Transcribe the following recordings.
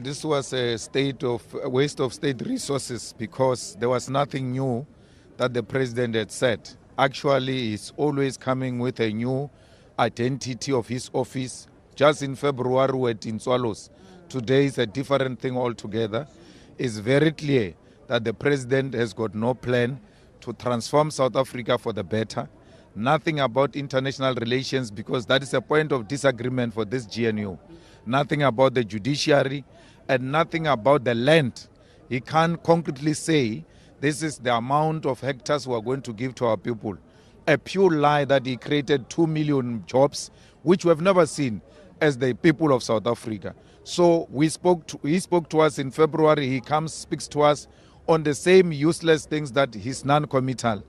This was a waste of state resources because there was nothing new that the president had said. Actually, he's always coming with a new identity of his office. Just in February, we were in Swallows. Today is a different thing altogether. It's very clear that the president has got no plan to transform South Africa for the better. Nothing about international relations, because that is a point of disagreement for this GNU. Nothing about the judiciary and nothing about the land. He can't concretely say this is the amount of hectares we are going to give to our people. A pure lie that he created 2 million jobs, which we have never seen as the people of South Africa. So he spoke to us in February. He speaks to us on the same useless things that he's non-committal.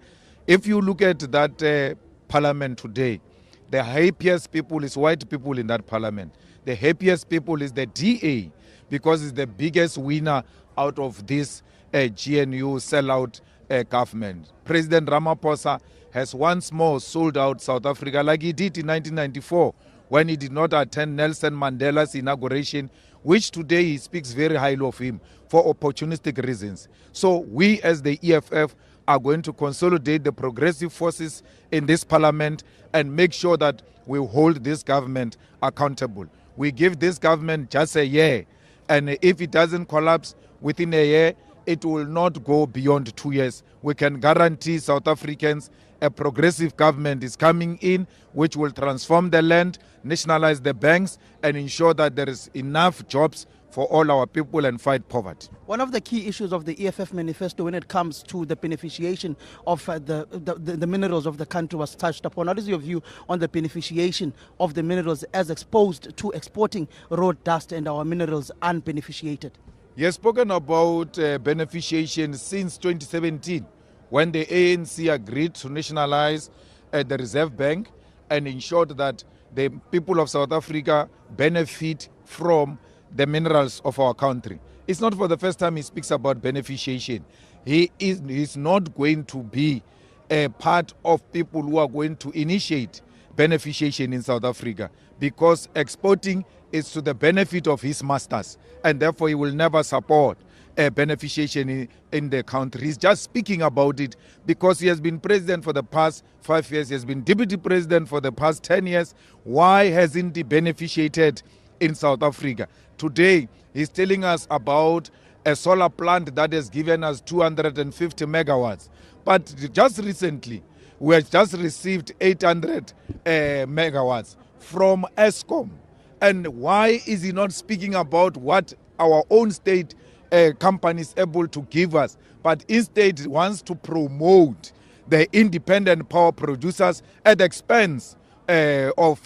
If you look at that parliament today, the happiest people is white people in that parliament. The happiest people is the DA, because it's the biggest winner out of this GNU sellout government. President Ramaphosa has once more sold out South Africa like he did in 1994 when he did not attend Nelson Mandela's inauguration, which today he speaks very highly of him for opportunistic reasons. So we as the EFF are going to consolidate the progressive forces in this parliament and make sure that we hold this government accountable. We give this government just a year, and if it doesn't collapse within a year, it will not go beyond 2 years. We can guarantee South Africans a progressive government is coming in, which will transform the land, nationalize the banks, and ensure that there is enough jobs for all our people and fight poverty. One of the key issues of the EFF manifesto when it comes to the beneficiation of the minerals of the country was touched upon. What is your view on the beneficiation of the minerals as exposed to exporting road dust and our minerals unbeneficiated? He has spoken about beneficiation since 2017, when the ANC agreed to nationalize the Reserve Bank and ensured that the people of South Africa benefit from the minerals of our country. It's not for the first time he speaks about beneficiation. He's not going to be a part of people who are going to initiate beneficiation in South Africa, because exporting is to the benefit of his masters, and therefore he will never support a beneficiation in the country. He's just speaking about it because he has been president for the past 5 years. He has been deputy president for the past 10 years. Why hasn't he beneficiated in South Africa? Today, he's telling us about a solar plant that has given us 250 megawatts. But just recently, we have just received 800 megawatts from Eskom. And why is he not speaking about what our own state company is able to give us, but instead wants to promote the independent power producers at the expense of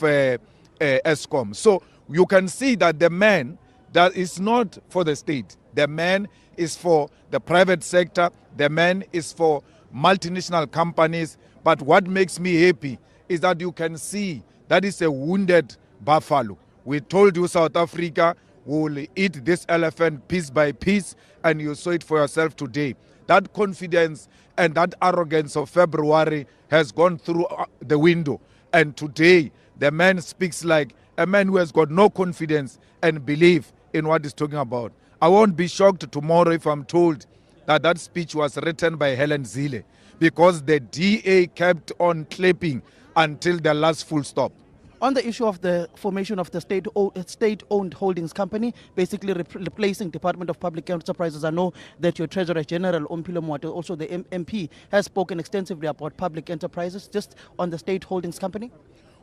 Eskom? So you can see that the man that is not for the state. The man is for the private sector. The man is for multinational companies. But what makes me happy is that you can see that is a wounded buffalo. We told you South Africa will eat this elephant piece by piece, and you saw it for yourself today. That confidence and that arrogance of February has gone through the window. And today, the man speaks like a man who has got no confidence and belief in what he's talking about. I won't be shocked tomorrow if I'm told that that speech was written by Helen Zille, because the DA kept on clapping until the last full stop. On the issue of the formation of the state-owned holdings company, basically replacing Department of Public Enterprises, I know that your Treasurer General, Ompilo Moate, also the MP, has spoken extensively about public enterprises. Just on the state holdings company?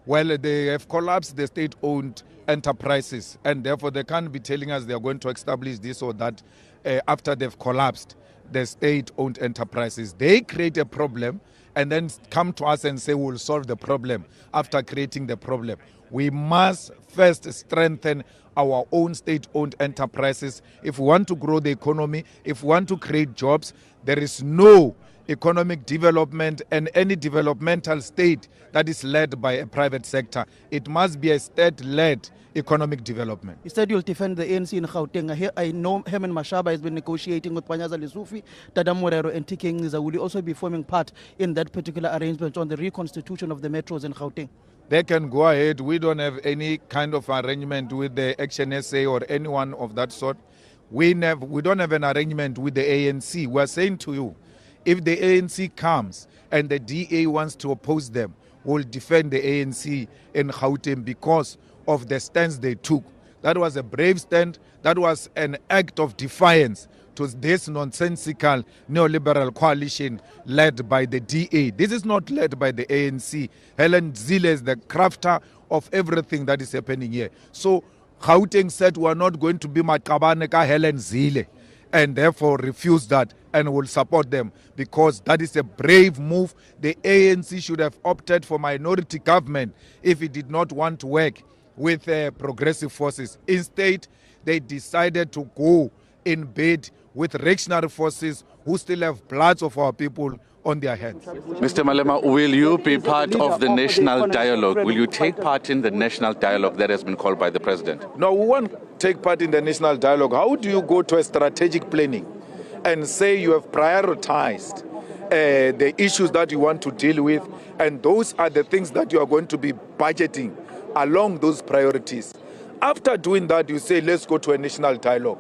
Well, they have collapsed the state-owned enterprises, and therefore they can't be telling us they are going to establish this or that after they've collapsed the state-owned enterprises. They create a problem and then come to us and say we'll solve the problem after creating the problem. We must first strengthen our own state-owned enterprises. If we want to grow the economy, if we want to create jobs, there is no economic development and any developmental state that is led by a private sector. It must be a state-led economic development. You said you'll defend the ANC in Gauteng. I know Herman Mashaba has been negotiating with Panyaza Lesufi, Tata Morero and TK Ngiza. Will you also be forming part in that particular arrangement on the reconstitution of the metros in Gauteng? they can go ahead. We don't have any kind of arrangement with the Action SA or anyone of that sort. We don't have an arrangement with the ANC. We're saying to you, if the ANC comes and the DA wants to oppose them, we'll defend the ANC in Gauteng because of the stance they took. That was a brave stand. That was an act of defiance to this nonsensical neoliberal coalition led by the DA. This is not led by the ANC. Helen Zille is the crafter of everything that is happening here. So Gauteng said we are not going to be Makabane ka Helen Zille, and therefore refuse that and will support them because that is a brave move. The ANC should have opted for minority government if it did not want to work with progressive forces. Instead, they decided to go in bed with reactionary forces who still have blood of our people on their hands. Mr. Malema, will you be part of the national dialogue? Will you take part in the national dialogue that has been called by the president? No, we won't take part in the national dialogue. How do you go to a strategic planning and say you have prioritized the issues that you want to deal with, and those are the things that you are going to be budgeting along those priorities? After doing that, you say, let's go to a national dialogue.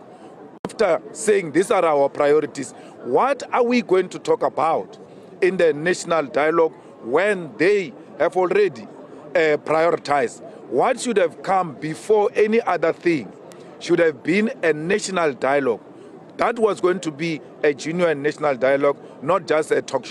After saying these are our priorities, what are we going to talk about in the national dialogue when they have already prioritized? What should have come before any other thing should have been a national dialogue. That was going to be a genuine national dialogue, not just a talk show.